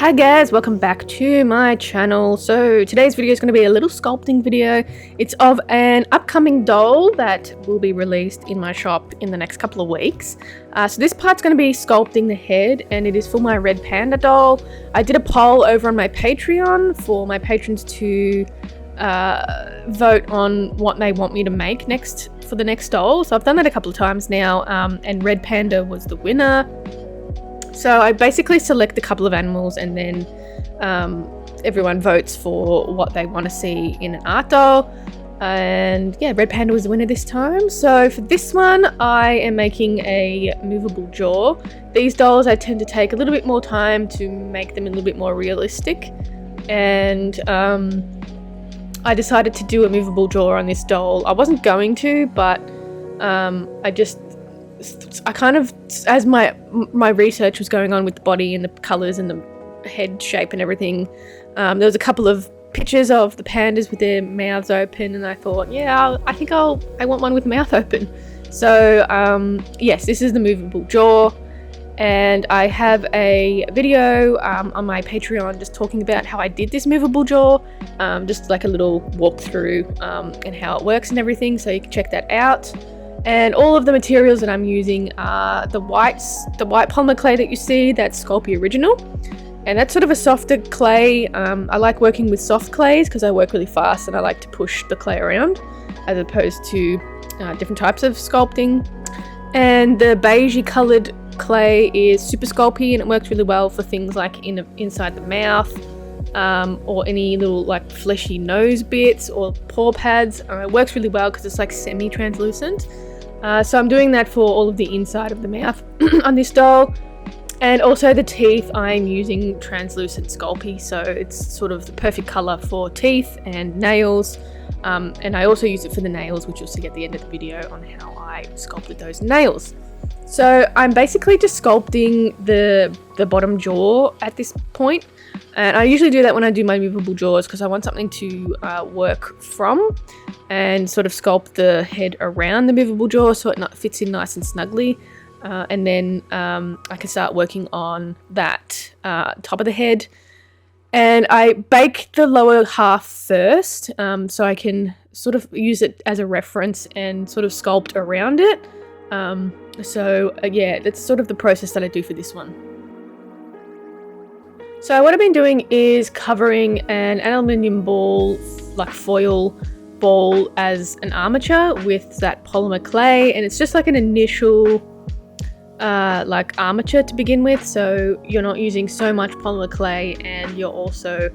Hi guys, welcome back to my channel. So today's video is going to be a little sculpting video. It's of an upcoming doll that will be released in my shop in the next couple of weeks. So this part's going to be sculpting the head, and it is for my red panda doll. I did a poll over on my Patreon for my patrons to vote on what they want me to make next for the next doll. So I've done that a couple of times now, and red panda was the winner. So I basically select a couple of animals, and then everyone votes for what they want to see in an art doll. And yeah, red panda was the winner this time. So for this one, I am making a movable jaw. These dolls, I tend to take a little bit more time to make them a little bit more realistic. And I decided to do a movable jaw on this doll. I wasn't going to, but I kind of, as my research was going on with the body and the colours and the head shape and everything, there was a couple of pictures of the pandas with their mouths open, and I thought, yeah, I want one with the mouth open. So yes, this is the movable jaw, and I have a video on my Patreon just talking about how I did this movable jaw, just like a little walkthrough and how it works and everything, so you can check that out. And all of the materials that I'm using are the white polymer clay that you see, that's Sculpting Original. And that's sort of a softer clay. I like working with soft clays because I work really fast and I like to push the clay around as opposed to different types of sculpting. And the beigey coloured clay is super sculpty, and it works really well for things like inside the mouth, or any little like fleshy nose bits or paw pads. It works really well because it's like semi-translucent. So I'm doing that for all of the inside of the mouth on this doll. And also the teeth, I'm using translucent Sculpey, so it's sort of the perfect colour for teeth and nails. And I also use it for the nails, which you'll see at the end of the video on how I sculpted those nails. So I'm basically just sculpting the bottom jaw at this point. And I usually do that when I do my movable jaws because I want something to work from and sort of sculpt the head around the movable jaw so it fits in nice and snugly. And then I can start working on that top of the head. And I bake the lower half first, so I can sort of use it as a reference and sort of sculpt around it. Yeah, that's sort of the process that I do for this one. So what I've been doing is covering an aluminium ball, like foil ball, as an armature with that polymer clay, and it's just like an initial like armature to begin with, so you're not using so much polymer clay, and you're also,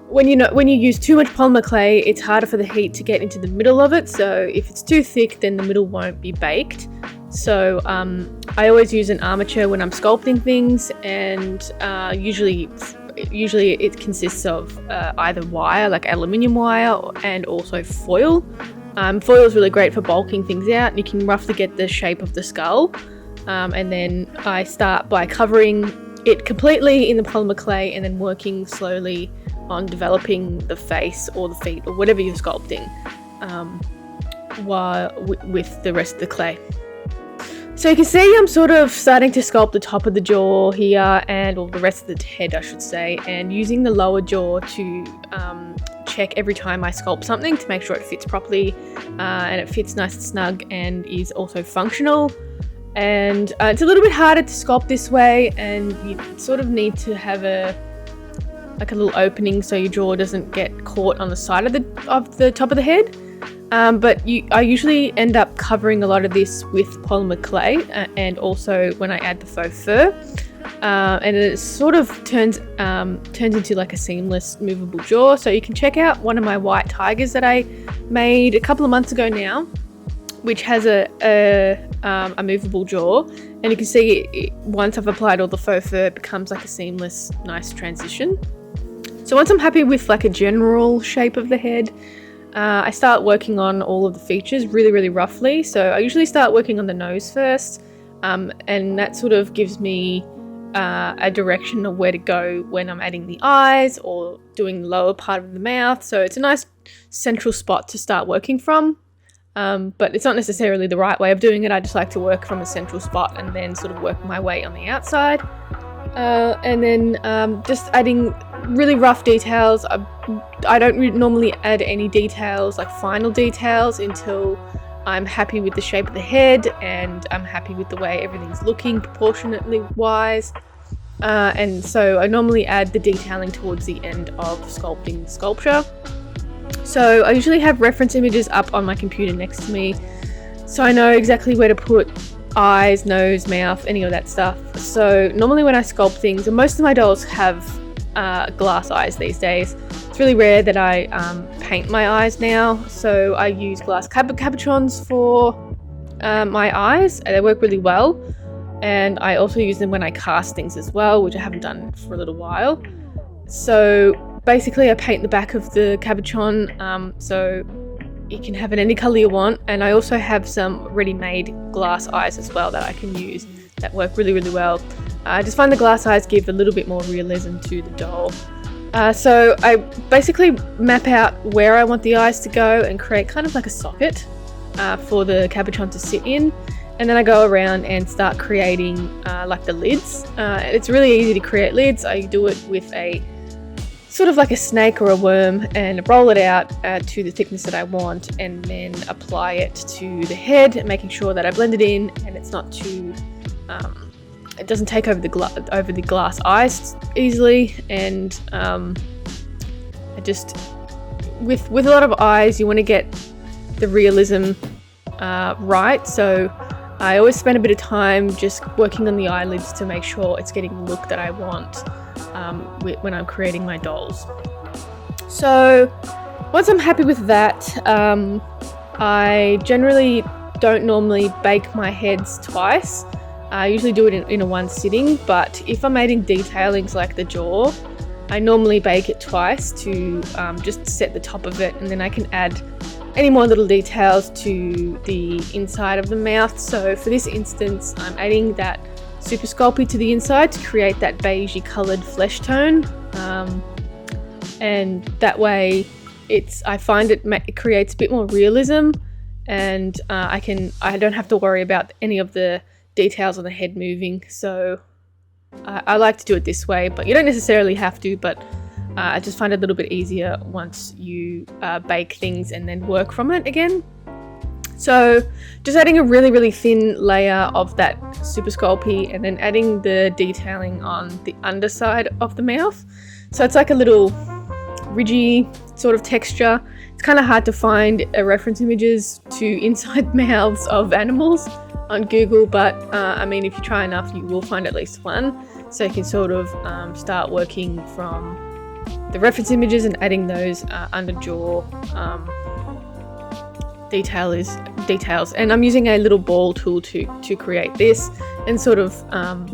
when you use too much polymer clay, it's harder for the heat to get into the middle of it, so if it's too thick then the middle won't be baked. So I always use an armature when I'm sculpting things, and usually it consists of either wire, like aluminium wire, and also foil. Foil is really great for bulking things out, and you can roughly get the shape of the skull. And then I start by covering it completely in the polymer clay and then working slowly on developing the face or the feet or whatever you're sculpting with the rest of the clay. So you can see I'm sort of starting to sculpt the top of the jaw here, or the rest of the head I should say, and using the lower jaw to check every time I sculpt something to make sure it fits properly and it fits nice and snug and is also functional. And it's a little bit harder to sculpt this way, and you sort of need to have a little opening so your jaw doesn't get caught on the side of the top of the head. But I usually end up covering a lot of this with polymer clay, and also when I add the faux fur, and it sort of turns into like a seamless movable jaw. So you can check out one of my white tigers that I made a couple of months ago now, which has a movable jaw, and you can see once I've applied all the faux fur, it becomes like a seamless, nice transition. So once I'm happy with like a general shape of the head, I start working on all of the features really roughly. So I usually start working on the nose first, and that sort of gives me a direction of where to go when I'm adding the eyes or doing the lower part of the mouth. So it's a nice central spot to start working from. But it's not necessarily the right way of doing it. I just like to work from a central spot and then sort of work my way on the outside. And then just adding really rough details. I don't normally add any details, like final details, until I'm happy with the shape of the head and I'm happy with the way everything's looking proportionately wise. And so I normally add the detailing towards the end of sculpting the sculpture. So I usually have reference images up on my computer next to me, so I know exactly where to put eyes, nose, mouth, any of that stuff. So normally when I sculpt things, and most of my dolls have glass eyes these days. It's really rare that I paint my eyes now, so I use glass cabochons for my eyes. They work really well, and I also use them when I cast things as well, which I haven't done for a little while. So basically I paint the back of the cabochon, so you can have it any colour you want, and I also have some ready-made glass eyes as well that I can use that work really, really well. I just find the glass eyes give a little bit more realism to the doll. So I basically map out where I want the eyes to go and create kind of like a socket for the cabochon to sit in, and then I go around and start creating like the lids. It's really easy to create lids. I do it with a sort of like a snake or a worm and roll it out to the thickness that I want, and then apply it to the head, making sure that I blend it in and it's not too it doesn't take over the glass eyes easily. And I just with a lot of eyes you want to get the realism right, so I always spend a bit of time just working on the eyelids to make sure it's getting the look that I want when I'm creating my dolls. So once I'm happy with that, I generally don't normally bake my heads twice. I usually do it in a one sitting, but if I'm adding detailings like the jaw, I normally bake it twice to just set the top of it, and then I can add any more little details to the inside of the mouth. So for this instance, I'm adding that Super Sculpey to the inside to create that beigey coloured flesh tone, and that way I find it creates a bit more realism, and I don't have to worry about any of the details on the head moving. So I like to do it this way, but you don't necessarily have to, but I just find it a little bit easier once you bake things and then work from it again. So just adding a really, really thin layer of that Super Sculpey, and then adding the detailing on the underside of the mouth. So it's like a little ridgy sort of texture. It's kind of hard to find reference images to inside mouths of animals on Google, but I mean, if you try enough, you will find at least one. So you can sort of start working from the reference images and adding those under jaw details. And I'm using a little ball tool to create this, and sort of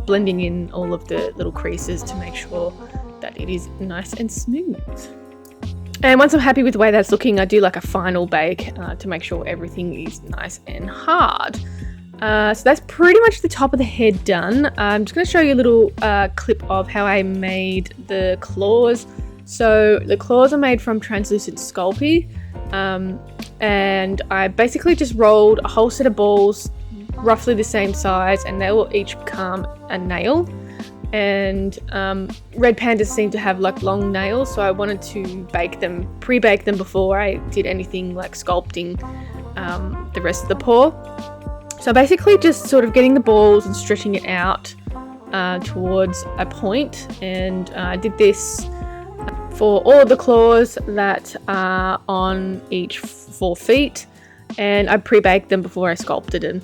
blending in all of the little creases to make sure that it is nice and smooth. And once I'm happy with the way that's looking, I do like a final bake to make sure everything is nice and hard. So that's pretty much the top of the head done. I'm just going to show you a little clip of how I made the claws. So the claws are made from translucent Sculpey, and I basically just rolled a whole set of balls roughly the same size, and they will each become a nail. And red pandas seem to have like long nails, so I wanted to pre-bake them before I did anything like sculpting the rest of the paw. So basically just sort of getting the balls and stretching it out towards a point, and I did this for all of the claws that are on each 4 feet, and I pre-baked them before I sculpted them.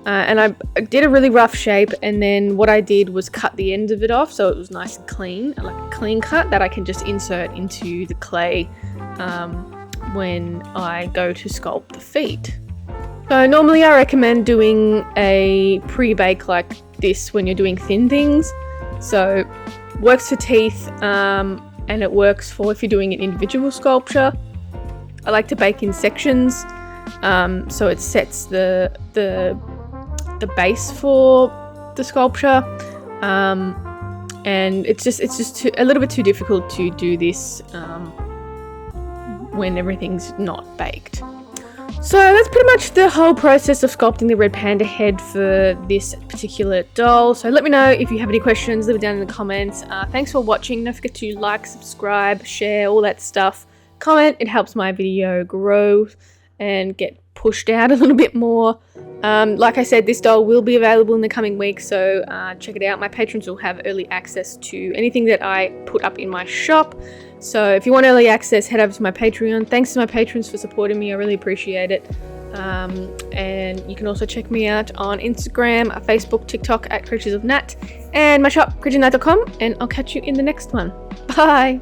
And I did a really rough shape, and then what I did was cut the end of it off so it was nice and clean, like a clean cut that I can just insert into the clay when I go to sculpt the feet. So normally I recommend doing a pre-bake like this when you're doing thin things. So it works for teeth, and it works for if you're doing an individual sculpture. I like to bake in sections, so it sets the base for the sculpture, and it's just a little bit too difficult to do this when everything's not baked. So that's pretty much the whole process of sculpting the red panda head for this particular doll. So let me know if you have any questions, leave it down in the comments. Thanks for watching. Don't forget to like, subscribe, share, all that stuff. Comment, it helps my video grow and get pushed out a little bit more. Like I said, this doll will be available in the coming weeks, so check it out. My patrons will have early access to anything that I put up in my shop. So if you want early access, head over to my Patreon. Thanks to my patrons for supporting me. I really appreciate it. And you can also check me out on Instagram, Facebook, TikTok at Creatures of Nat, and my shop, creaturesofnat.com, and I'll catch you in the next one. Bye!